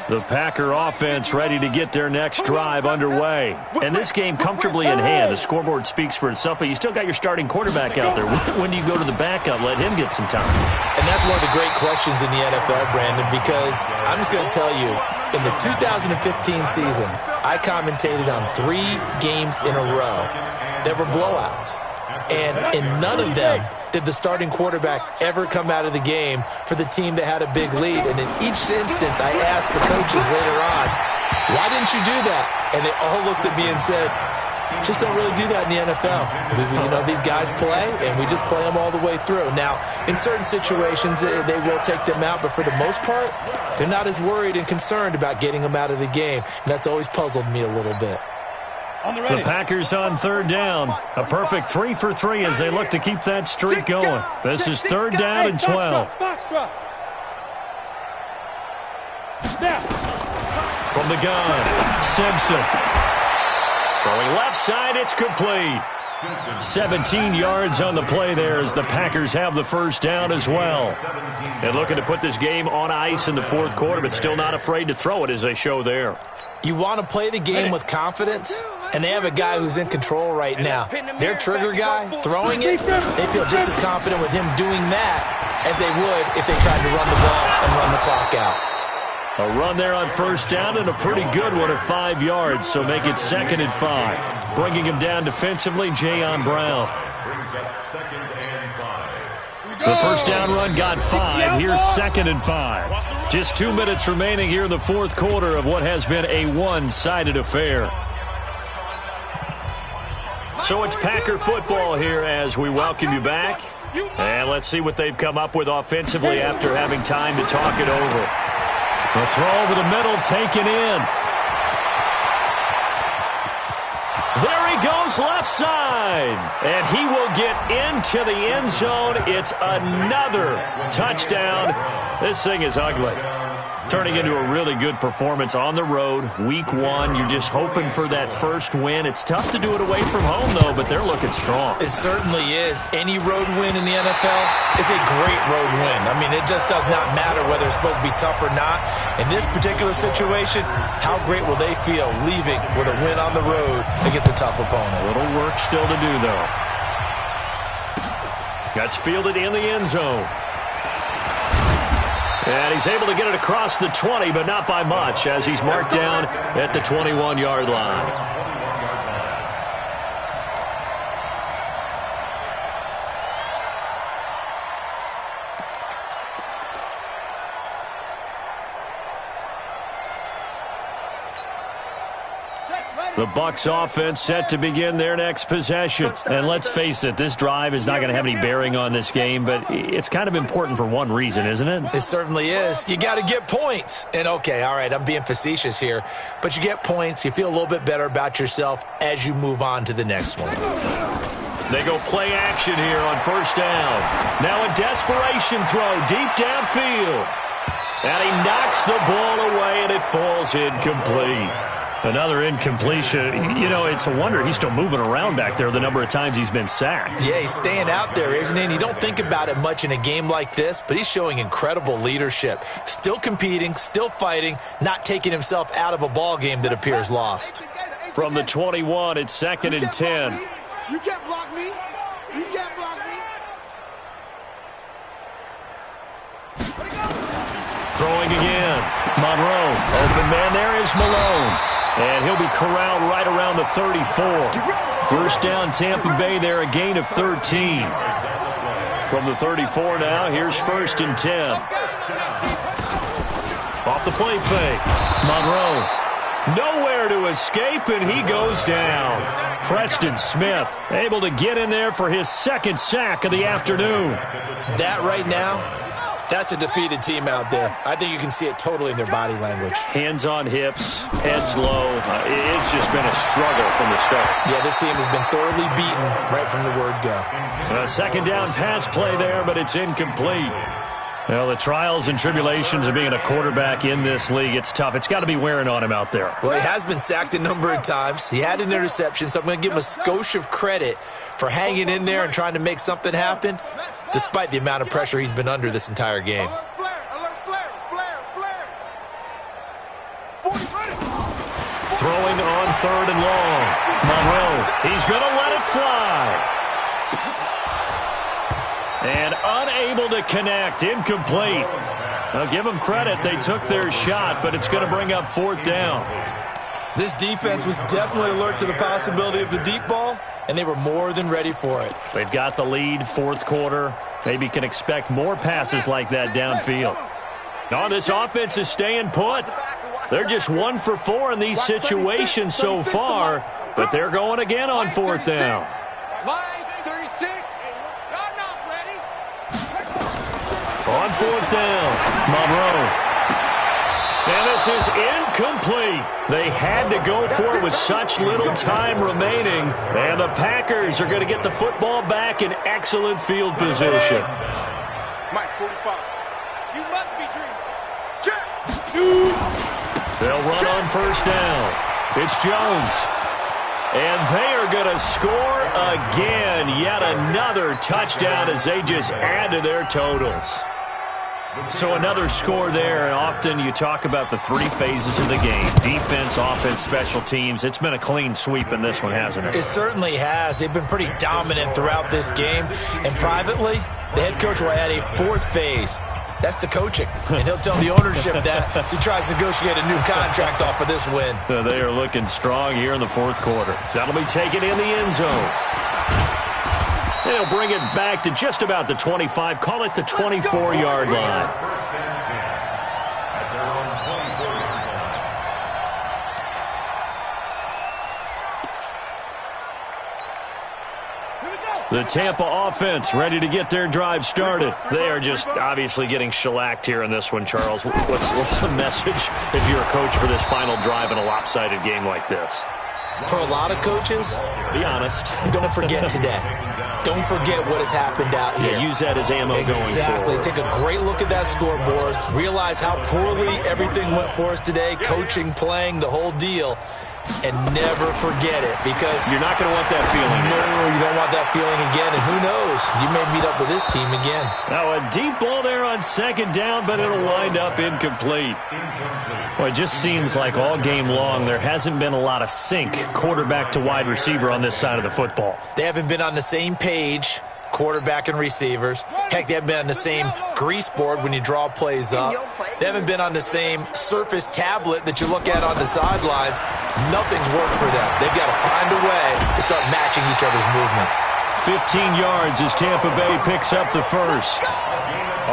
The Packer offense ready to get their next drive underway. And this game comfortably in hand. The scoreboard speaks for itself, but you still got your starting quarterback out there. When do you go to the backup? Let him get some time. And that's one of the great questions in the NFL, Brandon, because I'm just going to tell you, in the 2015 season, I commentated on 3 games in a row that were blowouts. And in none of them did the starting quarterback ever come out of the game for the team that had a big lead. And in each instance, I asked the coaches later on, why didn't you do that? And they all looked at me and said, just don't really do that in the NFL. These guys play, and we just play them all the way through. Now, in certain situations, they will take them out, but for the most part, they're not as worried and concerned about getting them out of the game. And that's always puzzled me a little bit. The Packers on third down. A perfect 3 for 3 as they look to keep that streak going. This is third down and 12. From the gun, Simpson. Throwing left side, it's complete. 17 yards on the play there as the Packers have the first down as well. And looking to put this game on ice in the fourth quarter, but still not afraid to throw it as they show there. You want to play the game with confidence, and they have a guy who's in control right now. Their trigger guy, throwing it, they feel just as confident with him doing that as they would if they tried to run the ball and run the clock out. A run there on first down and a pretty good one at 5 yards, so make it 2nd and 5. Bringing him down defensively, Jayon Brown. The first down run got 5. Here's 2nd and 5. Just 2 minutes remaining here in the fourth quarter of what has been a one-sided affair. So it's Packer football here as we welcome you back. And let's see what they've come up with offensively after having time to talk it over. The throw over the middle taken in. There he goes left side. And he will get into the end zone. It's another touchdown. This thing is ugly. Turning into a really good performance on the road. Week 1, you're just hoping for that first win. It's tough to do it away from home, though, but they're looking strong. It certainly is. Any road win in the NFL is a great road win. I mean, it just does not matter whether it's supposed to be tough or not. In this particular situation, how great will they feel leaving with a win on the road against a tough opponent? A little work still to do, though. That's fielded in the end zone. And he's able to get it across the 20, but not by much, as he's marked down at the 21-yard line. The Bucs offense set to begin their next possession. And let's face it, this drive is not going to have any bearing on this game, but it's kind of important for one reason, isn't it? It certainly is. You got to get points. And okay, all right, I'm being facetious here, but you get points, you feel a little bit better about yourself as you move on to the next one. They go play action here on first down. Now a desperation throw deep downfield. And he knocks the ball away, and it falls incomplete. Another incompletion. You know, it's a wonder he's still moving around back there the number of times he's been sacked. Yeah, he's staying out there, isn't he? And you don't think about it much in a game like this, but he's showing incredible leadership. Still competing, still fighting, not taking himself out of a ball game that appears lost. From the 21, it's 2nd and 10. You can't block me. You can't block me. Throwing again. Monroe. Open man there is Malone. And he'll be corralled right around the 34. First down, Tampa Bay there, a gain of 13. From the 34 now, here's 1st and 10. Off the play fake. Monroe. Nowhere to escape, and he goes down. Preston Smith able to get in there for his 2nd sack of the afternoon. That right now, that's a defeated team out there. I think you can see it totally in their body language. Hands on hips, heads low. It's just been a struggle from the start. Yeah, this team has been thoroughly beaten right from the word go. A 2nd down pass play there, but it's incomplete. Well, the trials and tribulations of being a quarterback in this league, it's tough. It's got to be wearing on him out there. Well, he has been sacked a number of times. He had an interception, so I'm going to give him a skosh of credit for hanging in there and trying to make something happen, despite the amount of pressure he's been under this entire game. Throwing on 3rd and long. Monroe, he's going to let it fly. And unable to connect, incomplete. I'll give them credit. They took their shot, but it's going to bring up 4th down. This defense was definitely alert to the possibility of the deep ball, and they were more than ready for it. They've got the lead, 4th quarter. Maybe can expect more passes like that downfield. No, this offense is staying put. They're just 1 for 4 in these situations so far, but they're going again on 4th down. On 4th down, Monroe. And this is incomplete. They had to go for it with such little time remaining. And the Packers are going to get the football back in excellent field position. Mike, 45. You must be dreaming. Check. They'll run on 1st down. It's Jones. And they are going to score again. Yet another touchdown as they just add to their totals. So another score there, and often you talk about the 3 phases of the game. Defense, offense, special teams. It's been a clean sweep in this one, hasn't it? It certainly has. They've been pretty dominant throughout this game. And privately, the head coach will add a 4th phase. That's the coaching. And he'll tell the ownership that as he tries to negotiate a new contract off of this win. They are looking strong here in the 4th quarter. That'll be taken in the end zone. They'll bring it back to just about the 25. Call it the 24-yard line. The Tampa offense ready to get their drive started. They are just obviously getting shellacked here in this one, Charles. What's the message if you're a coach for this final drive in a lopsided game like this? For a lot of coaches, be honest. Don't forget today. Don't forget what has happened out here. Yeah, use that as ammo going forward. Exactly. Take a great look at that scoreboard. Realize how poorly everything went for us today. Coaching, playing, the whole deal. And never forget it, because you're not going to want that feeling. No, you don't want that feeling again. And who knows? You may meet up with this team again. Now a deep ball there on 2nd down, but it'll wind up incomplete. Well, it just seems like all game long there hasn't been a lot of sync quarterback to wide receiver on this side of the football. They haven't been on the same page, quarterback and receivers. Heck, they haven't been on the same grease board when you draw plays up. They haven't been on the same surface tablet that you look at on the sidelines. Nothing's worked for them. They've got to find a way to start matching each other's movements. 15 yards as Tampa Bay picks up the 1st.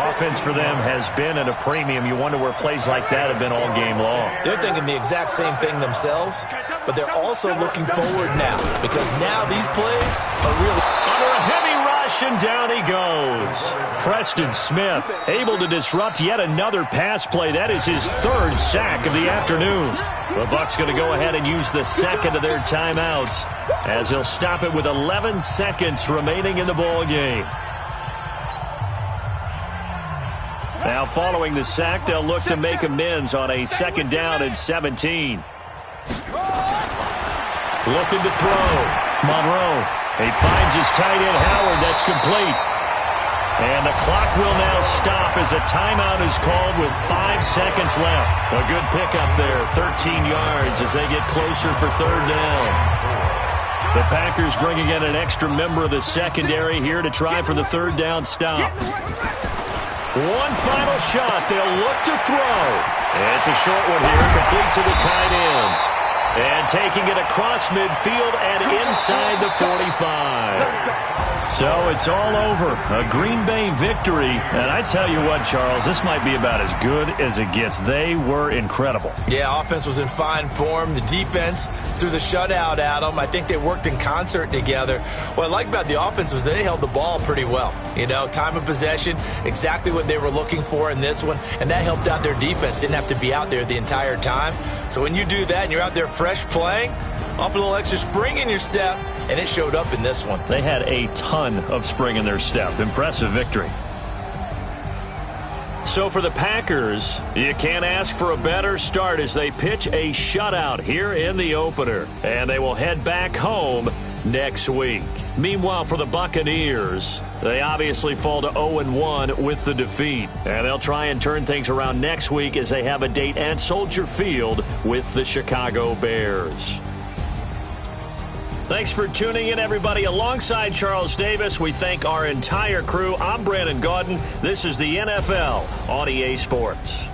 Offense for them has been at a premium. You wonder where plays like that have been all game long. They're thinking the exact same thing themselves, but they're also looking forward now, because now these plays are really... Under a heavy rush, and down he goes. Preston Smith able to disrupt yet another pass play. That is his 3rd sack of the afternoon. The Bucs going to go ahead and use the 2nd of their timeouts, as he'll stop it with 11 seconds remaining in the ball game. Now following the sack, they'll look to make amends on a 2nd down and 17. Looking to throw. Monroe. He finds his tight end, Howard. That's complete. And the clock will now stop as a timeout is called with 5 seconds left. A good pickup there, 13 yards as they get closer for 3rd down. The Packers bringing in an extra member of the secondary here to try for the 3rd down stop. One final shot. They'll look to throw. And it's a short one here, complete to the tight end. And taking it across midfield and inside the 45. So it's all over. A Green Bay victory. And I tell you what, Charles, this might be about as good as it gets. They were incredible. Yeah, offense was in fine form. The defense threw the shutout at them. I think they worked in concert together. What I like about the offense was they held the ball pretty well. You know, time of possession, exactly what they were looking for in this one. And that helped out their defense. Didn't have to be out there the entire time. So when you do that and you're out there fresh playing, up a little extra spring in your step, and it showed up in this one. They had a ton of spring in their step. Impressive victory. So for the Packers, you can't ask for a better start as they pitch a shutout here in the opener. And they will head back home next week. Meanwhile, for the Buccaneers, they obviously fall to 0-1 with the defeat. And they'll try and turn things around next week as they have a date at Soldier Field with the Chicago Bears. Thanks for tuning in, everybody. Alongside Charles Davis, we thank our entire crew. I'm Brandon Gaudin. This is the NFL on EA Sports.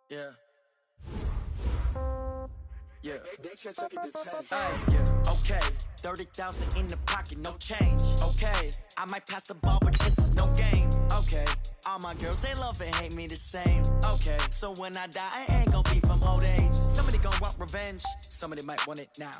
Yeah. Yeah. Yeah. Okay. 30,000 in the pocket, no change. Okay. I might pass the ball, but this is no game. Okay. All my girls, they love and hate me the same. Okay. So when I die, I ain't gonna be from old age. Somebody gonna want revenge. Somebody might want it now.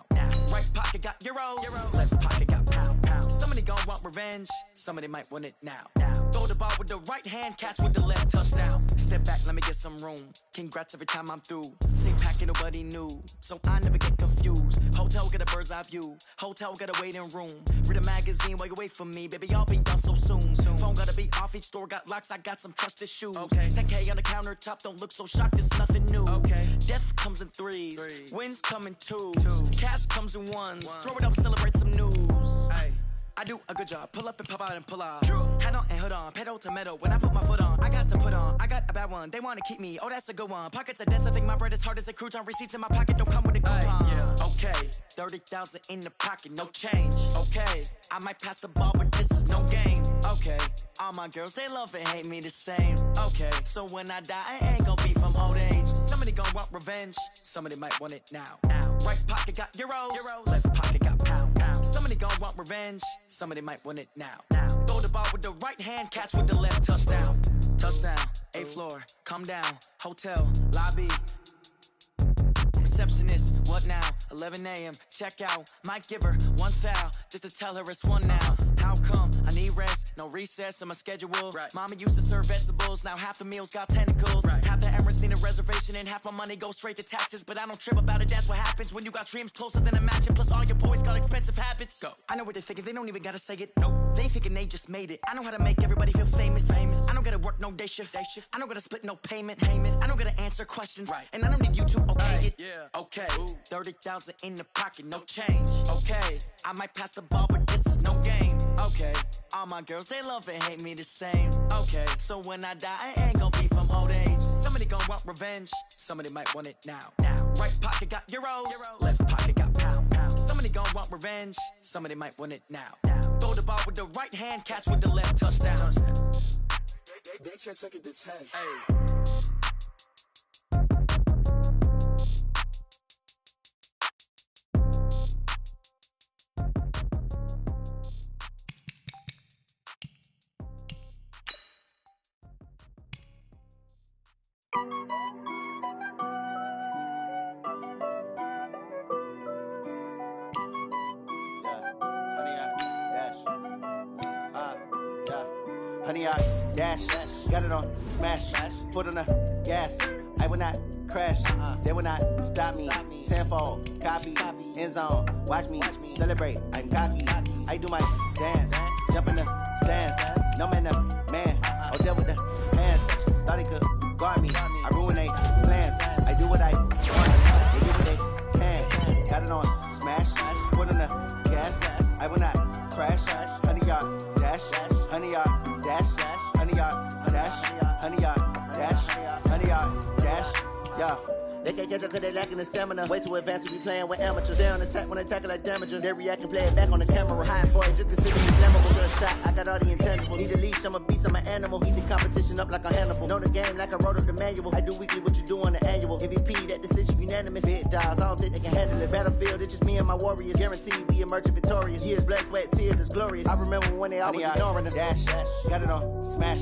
Right pocket got euros. Left pocket got pound. Somebody gonna want revenge. Somebody might want it now. Throw the ball with the right hand, catch with the left, touchdown. Step back, let me get some room. Congrats every time I'm through. Same packet, nobody knew. So I never get confused. Hotel get a bird's eye view. Hotel get a waiting room. Read a magazine while you wait for me. Baby, I'll be done so soon. Phone gotta be off, each store got locks. I got some trusted shoes. Okay. 10K on the countertop, don't look so shocked, it's nothing new. Okay. Death comes in threes. Wins come in twos. Cash comes in ones. Throw it up, celebrate some news. Ay. I do a good job. Pull up and pop out and pull out. Hat on and hood on. Pedal to metal. When I put my foot on, I got to put on. I got a bad one. They want to keep me. Oh, that's a good one. Pockets are dense. I think my bread is hard as a crouton. Receipts in my pocket don't come with a coupon. Yeah. Okay. 30,000 in the pocket. No change. Okay. I might pass the ball, but this is no game. Okay. All my girls, they love and hate me the same. Okay. So when I die, I ain't gonna be from old age. Somebody gonna want revenge. Somebody might want it now. Right pocket got euros. Left pocket got pound. Somebody gonna want revenge. Somebody might want it now. Throw the ball with the right hand, catch with the left, touchdown. Touchdown, 8th floor, come down, hotel, lobby. Receptionist, what now? 11 a.m., check out. Might give her one foul, just to tell her it's one now. How come? I need rest, no recess in my schedule. Right. Mama used to serve vegetables, now half the meals got tentacles. Right. Half the Emirates need a reservation and half my money goes straight to taxes. But I don't trip about it, that's what happens when you got dreams closer than a matching. Plus all your boys got expensive habits. Go. I know what they're thinking, they don't even gotta say it. Nope. They thinking they just made it. I know how to make everybody feel famous. I don't gotta work no day shift. I don't gotta split no payment. I don't gotta answer questions. Right. And I don't need you to okay it. Yeah. Okay. 30,000 in the pocket, no change. Okay. I might pass the ball, but this is no game. Okay. All my girls, they love and hate me the same. Okay. So when I die, I ain't gonna be from old age. Somebody gonna want revenge. Somebody might want it now. Right pocket got euros. Left pocket got pound. Somebody gonna want revenge. Somebody might want it now. Throw the ball with the right hand, catch with the left, touchdown. They should take it to 10. Hey. Honey, I dash, got it on smash, foot on the gas. I will not crash, they will not stop me. Tenfold, copy, end zone, watch me celebrate. I'm cocky, I do my dance, jump in the stands. No man, man, I'll deal with the hands. Thought he could guard me, I ruin they plans. I do what I want, they do what they can. Got it on smash, foot on the gas. I will not crash, honey, y'all dash, honey, y'all dash, honey, y'all dash, honey, y'all dash, honey, y'all Yeah. They can't catch up cause they lacking the stamina. Way too advanced to be playing with amateurs. They on attack when they tackle like damager. They react and play it back on the camera. Hot boy, just consider me flammable. Good shot, I got all the intangibles. Need a leash, I'm a beast, I'm an animal. Heat the competition up like a Hannibal. Know the game like I wrote up the manual. I do weekly what you do on the annual. MVP, that decision unanimous. Big dogs, I don't think they can handle it. Battlefield, it's just me and my warriors. Guaranteed we emerging victorious. Years, blood, sweat, tears, is glorious. I remember when they always ignoring us. Dash, got it on, smash,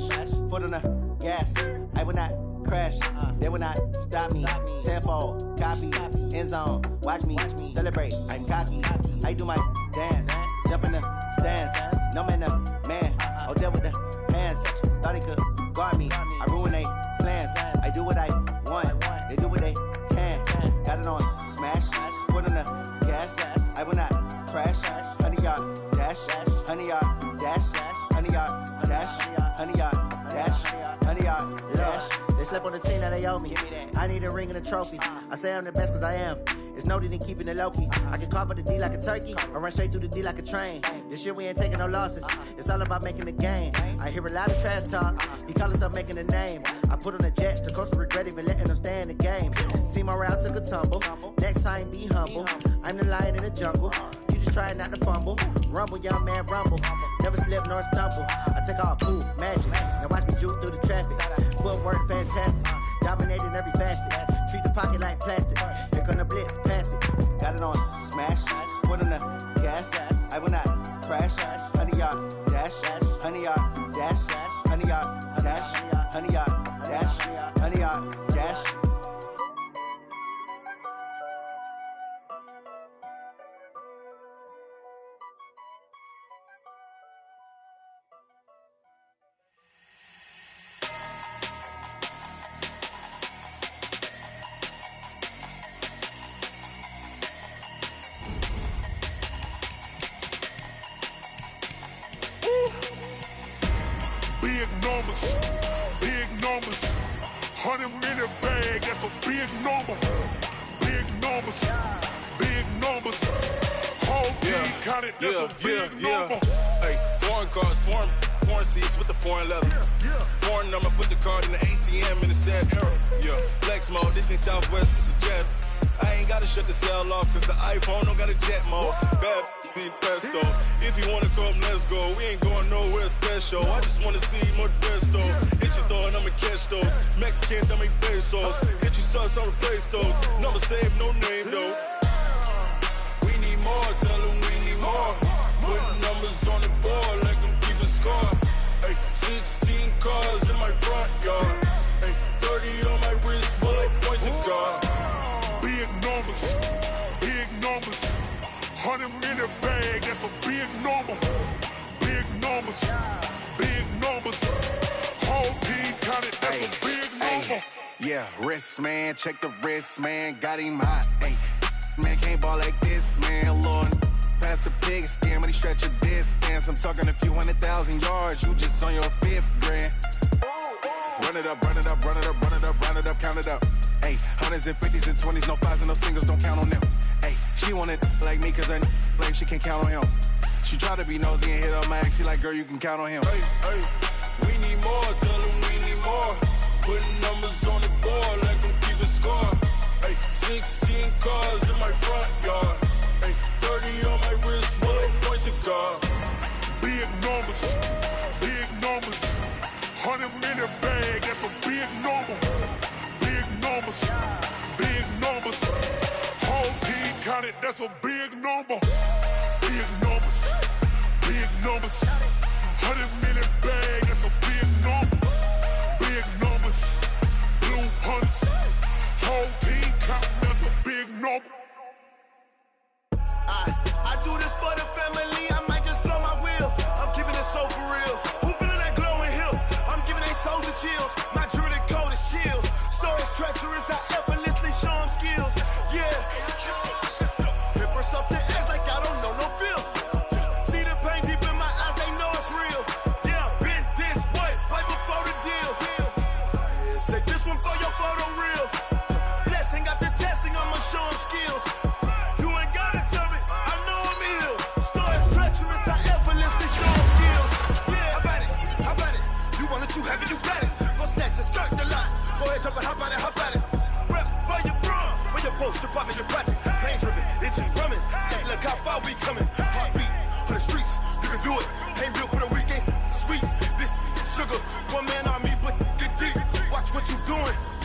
foot on the gas. I will not crash, they will not stop me. Tenfold, copy, end zone, watch me celebrate. I'm cocky, I do my dance, jump in the stands. No man, man, oh there with the hands. Thought he could guard me, I ruin they plans. I do what I want, they do what they can. Got it on smash, foot on the gas. I will not crash, 100-yard dash, 100-yard dash, 100-yard dash, 100-yard dash, 100-yard dash. They slept on the team that they owe me. I need a ring and a trophy. I say I'm the best cause I am. It's noted in keeping it low-key. I can carve up the D like a turkey or run straight through the D like a train. This year we ain't taking no losses. It's all about making the game. I hear a lot of trash talk. He call himself making a name. I put on the Jets. The coach regret even letting them stay in the game. Team morale took a tumble. Next time be humble. I'm the lion in the jungle. You just try not to fumble. Rumble, young man, rumble. Never slip nor stumble. I take off, poof, magic. Now watch me juke through the traffic. Footwork fantastic. Dominating every facet. Treat the pocket like plastic. Here come the blitz, pass it. Got it on smash. Foot on the gas. I will not crash. 100-yard dash. 100-yard dash. 100-yard dash. 100-yard dash. 100-yard dash. Big numbers, 100-minute bag, that's a big number. Big numbers, whole team counted, that's a big number. Hey, foreign cars, foreign seats with the foreign leather. Foreign number, put the card in the ATM in the sad era. Yeah, flex mode, this ain't Southwest, this a jet. I ain't gotta shut the cell off, cause the iPhone don't got a jet mode. Bad need pesto. If you wanna come, let's go. We ain't going nowhere special. I just wanna see more desto. Hit your throw and I'ma catch those. Mexican, I make pesos. Hit your sauce, I'll replace those. Number save, no name though. We need more, tell them we need more. Putting numbers on the board, like them keep a score. Hey, 16 cars in my front yard. Hey, 30 on my wrist, bullet point to God. Big numbers, 100-minute bag, that's a big number. Big numbers, whole team counted, that's a big number. Yeah, wrist man, check the wrist man, got him hot. Ay, man can't ball like this, man. Lord, past the pig skin when he stretch a distance. I'm talking a few 100,000 yards, you just on your 5th grand. Run it up, count it up. Ay, hundreds and 50s and 20s, no 5s and no singles, don't count on them. Ay, she want it like me cause her blame, she can't count on him. She try to be nosy and hit up my ex, she like, girl, you can count on him. Hey, we need more, tell them we need more. Putting numbers on the board, like them keep a score. Hey, 16 cars in my front yard. Hey, 30 on my wrist, bullet point to God. Big numbers, 100-minute bag, that's a big number. Big numbers, whole team counted, that's a big number. Big numbers, 100-minute bag, that's a big number. Big numbers, blue hunts, whole team counting, that's a big number. I do this for the family, I might just blow my wheel. I'm keeping it so for real. Who feeling that glowing hill? I'm giving they soldier chills. My jewelry code is chill. Stories treacherous, I effortlessly show them skills. Yeah. Paper stuff the edge like I don't know no feel. See the pain deep in my eyes, they know it's real. Yeah, been this way, way before the deal. Say this one for your photo reel. Blessing after testing, I'ma show them skills. You ain't gotta tell me, I know I'm ill. Stories treacherous, I effortlessly show them skills. Yeah, how about it? You want it, you have it, you got it. Go snatch it, skirt the lot. Go ahead, jump it, hop on it, hop on it. Rep. close, strip out your projects. Pain driven, itching, drumming. Hey, look how far we coming. Heartbeat on the streets, you can do it. Ain't built for the weekend. Sweet, this sugar, one man army, but get deep. Watch what you doing.